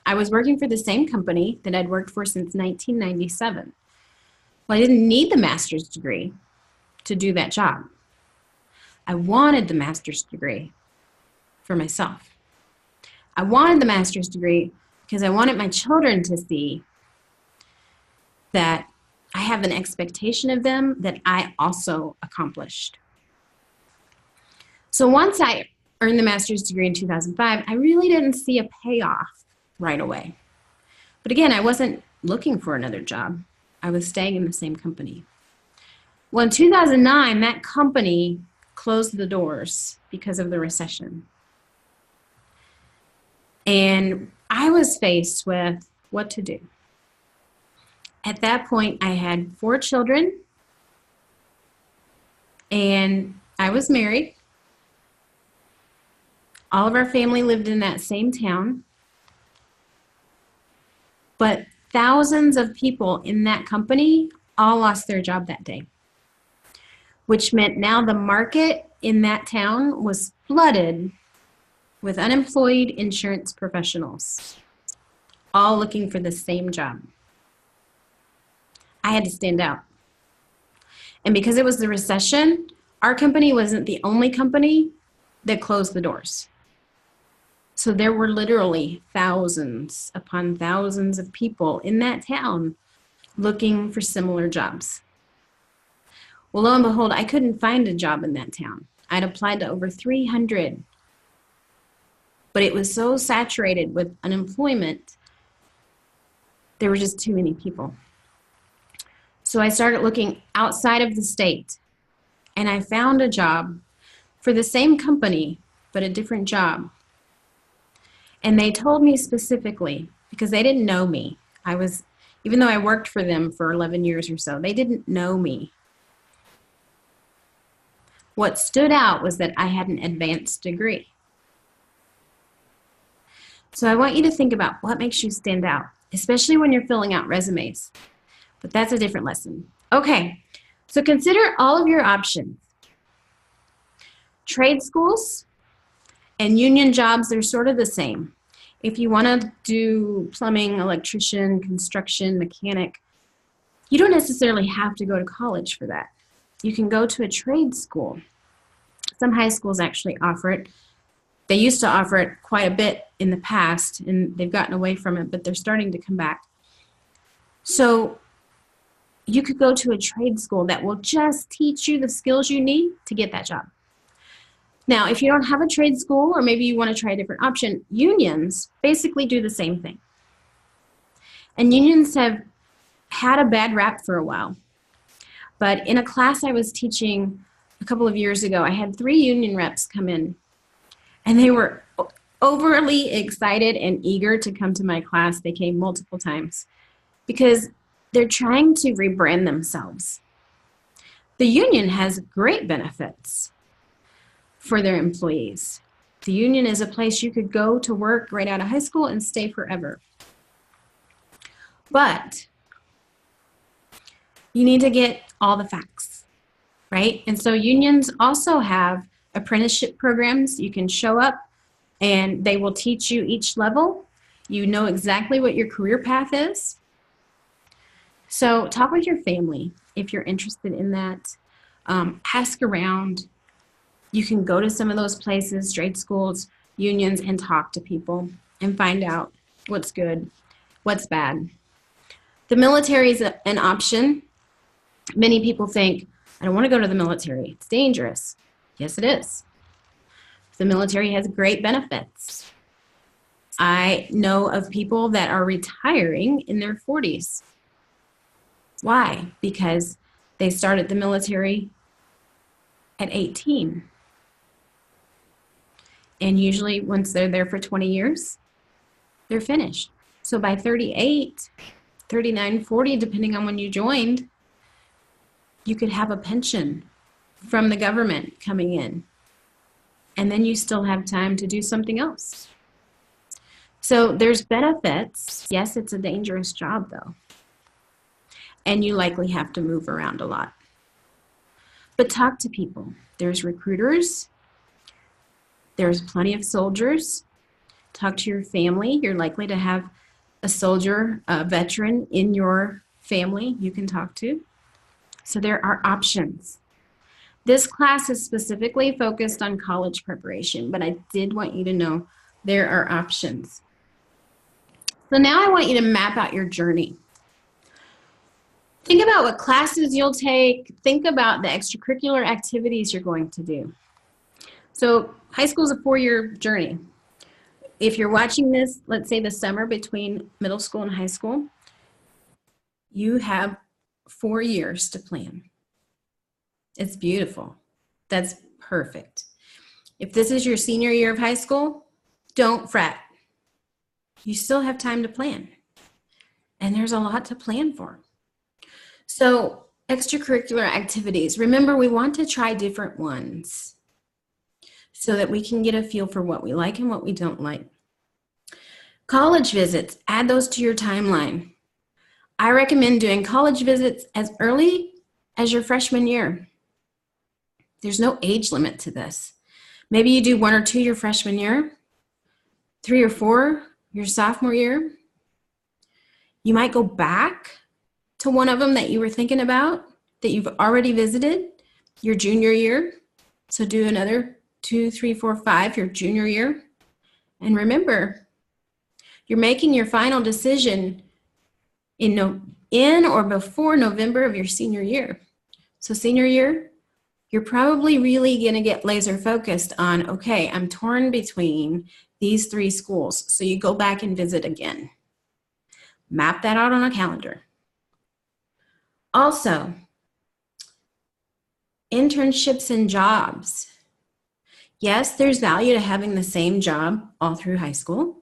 I was working for the same company that I'd worked for since 1997. Well, I didn't need the master's degree to do that job. I wanted the master's degree for myself. I wanted the master's degree because I wanted my children to see that I have an expectation of them that I also accomplished. So once I earned the master's degree in 2005, I really didn't see a payoff right away. But again, I wasn't looking for another job. I was staying in the same company. Well, in 2009, that company closed the doors because of the recession. And I was faced with what to do. At that point, I had 4 children, and I was married. All of our family lived in that same town. But thousands of people in that company all lost their job that day, which meant now the market in that town was flooded with unemployed insurance professionals, all looking for the same job. I had to stand out. And because it was the recession, our company wasn't the only company that closed the doors. So there were literally thousands upon thousands of people in that town looking for similar jobs. Well, lo and behold, I couldn't find a job in that town. I'd applied to over 300, but it was so saturated with unemployment, there were just too many people. So I started looking outside of the state, and I found a job for the same company, but a different job. And they told me specifically, because they didn't know me. Even though I worked for them for 11 years or so, they didn't know me. What stood out was that I had an advanced degree. So I want you to think about what makes you stand out, especially when you're filling out resumes. But that's a different lesson. Okay, so consider all of your options. Trade schools and union jobs, they're sort of the same. If you want to do plumbing, electrician, construction, mechanic, you don't necessarily have to go to college for that. You can go to a trade school. Some high schools actually offer it. They used to offer it quite a bit in the past, and they've gotten away from it, but they're starting to come back. So you could go to a trade school that will just teach you the skills you need to get that job. Now, if you don't have a trade school, or maybe you want to try a different option, unions basically do the same thing. And unions have had a bad rap for a while. But in a class I was teaching a couple of years ago, I had 3 union reps come in, and they were overly excited and eager to come to my class. They came multiple times because they're trying to rebrand themselves. The union has great benefits for their employees. The union is a place you could go to work right out of high school and stay forever. But you need to get all the facts, right? And so unions also have apprenticeship programs. You can show up and they will teach you each level. You know exactly what your career path is. So talk with your family if you're interested in that. Ask around. You can go to some of those places, trade schools, unions, and talk to people and find out what's good, what's bad. The military is an option. Many people think, I don't want to go to the military. It's dangerous. Yes, it is. The military has great benefits. I know of people that are retiring in their 40s. Why? Because they started the military at 18. And usually once they're there for 20 years, they're finished. So by 38, 39, 40, depending on when you joined, you could have a pension from the government coming in. And then you still have time to do something else. So there's benefits. Yes, it's a dangerous job though. And you likely have to move around a lot. But talk to people. There's recruiters. There's plenty of soldiers. Talk to your family. You're likely to have a soldier, a veteran in your family you can talk to. So there are options. This class is specifically focused on college preparation, but I did want you to know there are options. So now I want you to map out your journey. Think about what classes you'll take. Think about the extracurricular activities you're going to do. So high school is a 4-year journey. If you're watching this, let's say the summer between middle school and high school, you have 4 years to plan. It's beautiful. That's perfect. If this is your senior year of high school, don't fret. You still have time to plan. And there's a lot to plan for. So extracurricular activities, remember we want to try different ones so that we can get a feel for what we like and what we don't like. College visits, add those to your timeline. I recommend doing college visits as early as your freshman year. There's no age limit to this. Maybe you do 1 or 2 your freshman year, 3 or 4 your sophomore year. You might go back to one of them that you were thinking about, that you've already visited your junior year. So do another 2, 3, 4, 5 your junior year. And remember, you're making your final decision in or before November of your senior year. So senior year, you're probably really going to get laser focused on, okay, I'm torn between these 3 schools. So you go back and visit again. Map that out on a calendar. Also, internships and jobs. Yes, there's value to having the same job all through high school,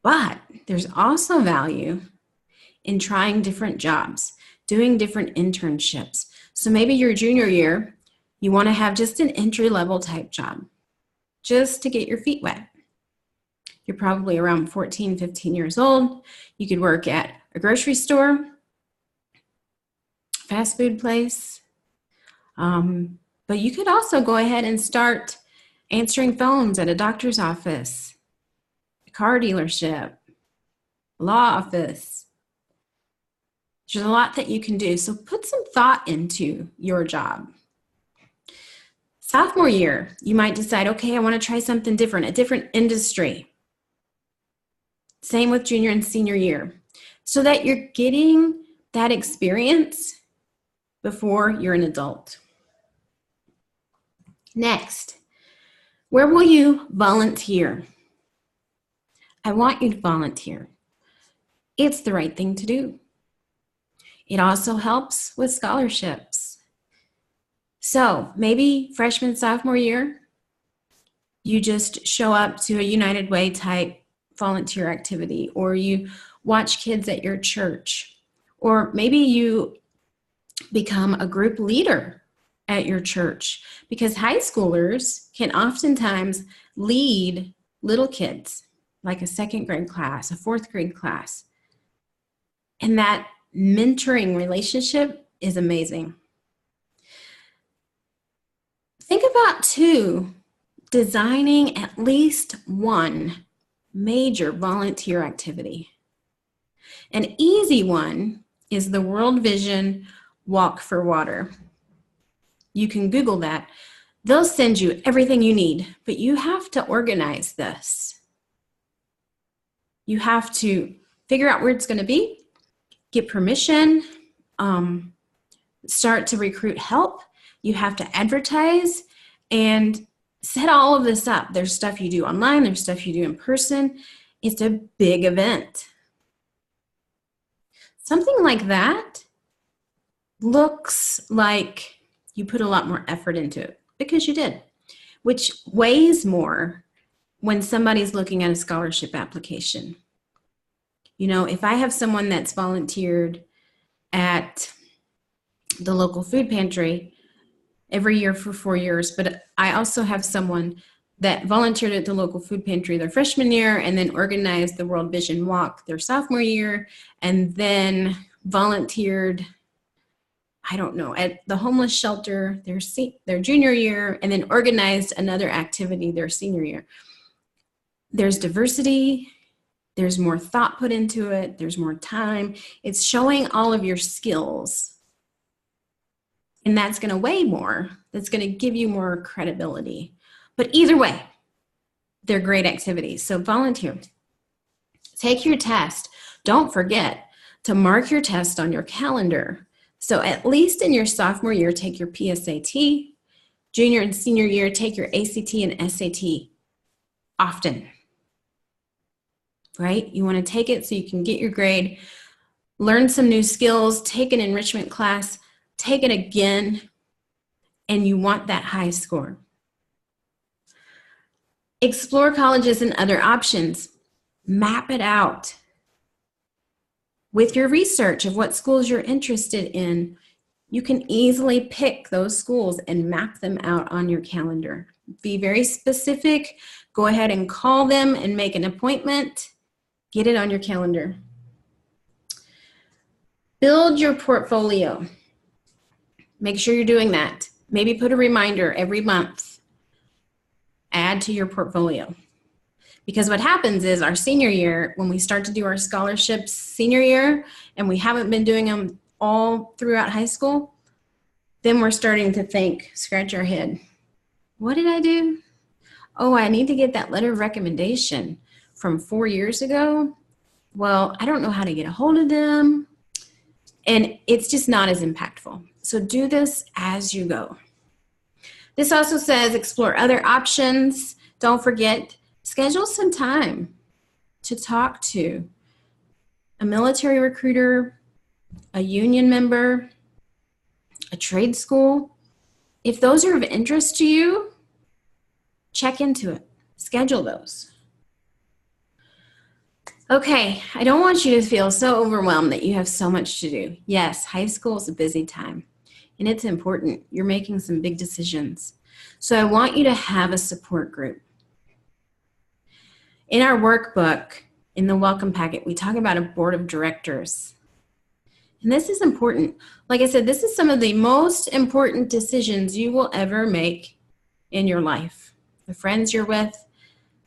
but there's also value in trying different jobs, doing different internships. So maybe your junior year, you want to have just an entry-level type job, just to get your feet wet. You're probably around 14, 15 years old. You could work at a grocery store, fast food place, but you could also go ahead and start answering phones at a doctor's office, a car dealership, law office. There's a lot that you can do, so put some thought into your job. Sophomore year, you might decide, okay, I want to try something different, a different industry. Same with junior and senior year, so that you're getting that experience before you're an adult. Next, where will you volunteer? I want you to volunteer. It's the right thing to do. It also helps with scholarships. So maybe freshman, sophomore year, you just show up to a United Way type volunteer activity, or you watch kids at your church, or maybe you become a group leader at your church, because high schoolers can oftentimes lead little kids, like a 2nd grade class, a 4th grade class. And that mentoring relationship is amazing. about too, designing at least one major volunteer activity. An easy one is the World Vision Walk for Water. You can Google that. They'll send you everything you need, but you have to organize this. You have to figure out where it's going to be, get permission, start to recruit help. You have to advertise and set all of this up. There's stuff you do online, there's stuff you do in person. It's a big event. Something like that looks like you put a lot more effort into it because you did, which weighs more when somebody's looking at a scholarship application. You know, if I have someone that's volunteered at the local food pantry every year for 4 years, but I also have someone that volunteered at the local food pantry their freshman year and then organized the World Vision Walk their sophomore year and then volunteered, I don't know, at the homeless shelter their junior year and then organized another activity their senior year. There's diversity, there's more thought put into it, there's more time. It's showing all of your skills. And that's going to weigh more. That's going to give you more credibility. But either way, they're great activities. So volunteer. Take your test. Don't forget to mark your test on your calendar. So at least in your sophomore year, take your PSAT. Junior and senior year, take your ACT and SAT often. Right? You want to take it so you can get your grade, learn some new skills, take an enrichment class, take it again, and you want that high score. Explore colleges and other options. Map it out. With your research of what schools you're interested in, you can easily pick those schools and map them out on your calendar. Be very specific. Go ahead and call them and make an appointment. Get it on your calendar. Build your portfolio. Make sure you're doing that. Maybe put a reminder every month. Add to your portfolio. Because what happens is our senior year, when we start to do our scholarships senior year, and we haven't been doing them all throughout high school, then we're starting to think, scratch our head. What did I do? Oh, I need to get that letter of recommendation from 4 years ago. Well, I don't know how to get a hold of them. And it's just not as impactful. So do this as you go. This also says explore other options. Don't forget, schedule some time to talk to a military recruiter, a union member, a trade school. If those are of interest to you, check into it. Schedule those. Okay, I don't want you to feel so overwhelmed that you have so much to do. Yes, high school is a busy time, and it's important. You're making some big decisions. So I want you to have a support group. In our workbook, in the welcome packet, we talk about a board of directors. And this is important. Like I said, this is some of the most important decisions you will ever make in your life. The friends you're with,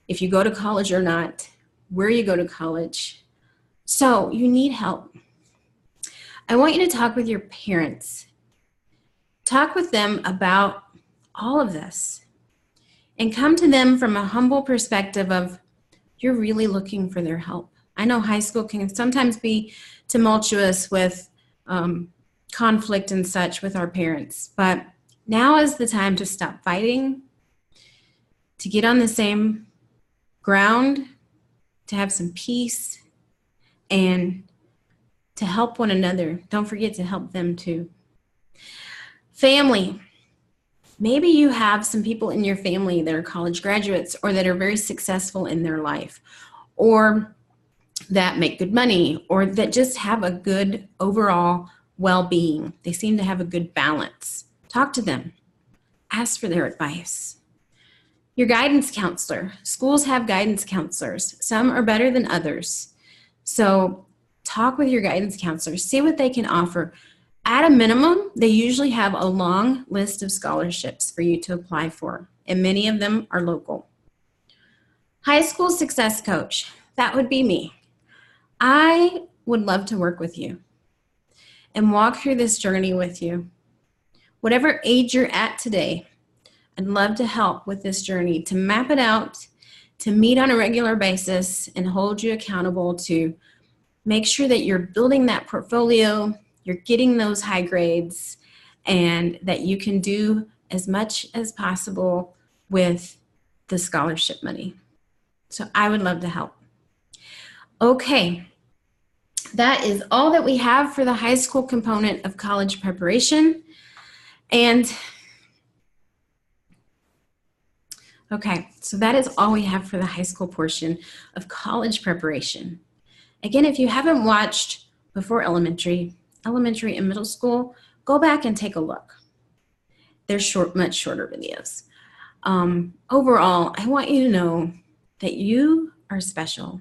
if you go to college or not, where you go to college. So you need help. I want you to talk with your parents. Talk with them about all of this and come to them from a humble perspective of you're really looking for their help. I know high school can sometimes be tumultuous with conflict and such with our parents, but now is the time to stop fighting, to get on the same ground, to have some peace, and to help one another. Don't forget to help them too. Family. Maybe you have some people in your family that are college graduates or that are very successful in their life, or that make good money, or that just have a good overall well-being. They seem to have a good balance. Talk to them. Ask for their advice. Your guidance counselor. Schools have guidance counselors. Some are better than others. So talk with your guidance counselor. See what they can offer. At a minimum, they usually have a long list of scholarships for you to apply for, and many of them are local. High school success coach, that would be me. I would love to work with you and walk through this journey with you. Whatever age you're at today, I'd love to help with this journey, to map it out, to meet on a regular basis and hold you accountable to make sure that you're building that portfolio, you're getting those high grades, and that you can do as much as possible with the scholarship money. So I would love to help. Okay, that is all that we have for the high school component of college preparation. And okay, so that is all we have for the high school portion of college preparation. Again, if you haven't watched before elementary and middle school, go back and take a look. They're much shorter videos. Overall, I want you to know that you are special.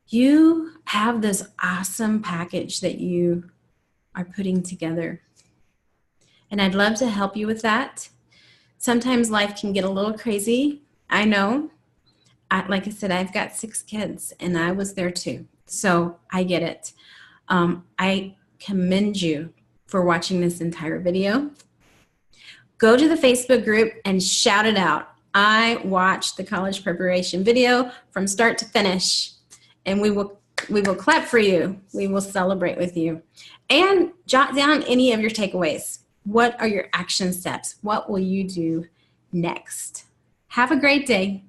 You have this awesome package that you are putting together. And I'd love to help you with that. Sometimes life can get a little crazy. I know. Like I said, I've got 6 kids, and I was there too. So I get it. I commend you for watching this entire video. Go to the Facebook group and shout it out. I watched the college preparation video from start to finish, and we will clap for you. We will celebrate with you. And jot down any of your takeaways. What are your action steps? What will you do next? Have a great day.